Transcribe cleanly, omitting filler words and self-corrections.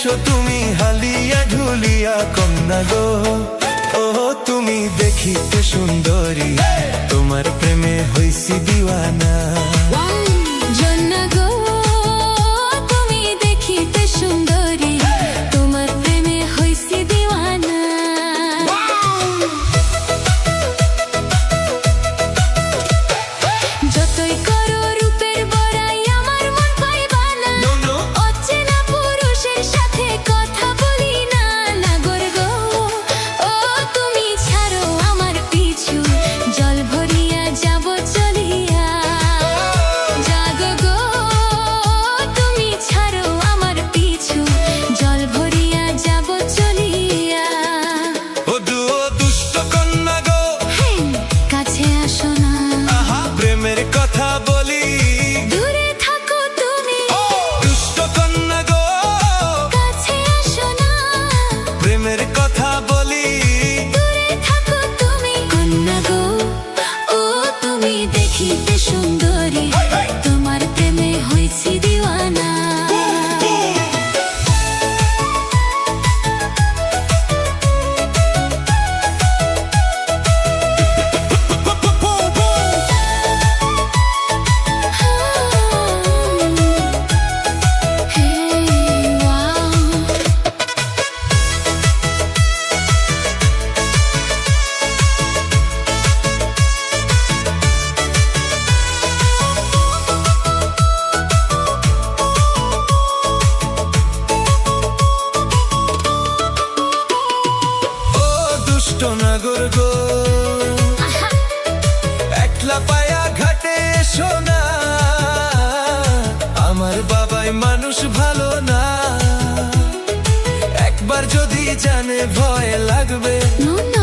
এসো তুমি হালিয়া ঢুলিয়া কন্যা গো। ও তুমি দেখিতে সুন্দরী, তোমার প্রেমে হইছি দিওয়ানা। জন্না গো তুমি দেখিতে সুন্দরী, তোমার প্রেমে হইছি দিওয়ানা। যতই করো রূপের বড়াই আমার মন পাইবা না, অচেনা পুরুষের সাথে কথা বলি না। নাগর গো ও তুমি ছাড়ো আমার পিছু, জল ভরিয়া যাব চলিয়া। জাগো গো তুমি ছাড়ো আমার পিছু, জল ভরিয়া যাব চলিয়া। ও দুষ্ট কন্যা গো, কাছে আসো না, প্রেমের কথা বলি, দূরে থাকো তুমি। দুষ্ট কন্যা গো, কাছে আসো না, প্রেমের কথা বলি, দূরে থাকো তুমি। কন্যা গো ও তুমি দেখিতে সুন্দরী, তোমার প্রেমে হইছি দিওয়ানা। ও দুষ্ট নাগর গো, একলা পায়া ঘাটে এসো না, আমার বাবাই মানুষ ভালো না, একবার যদি জানে ভয় লাগবে। No, no.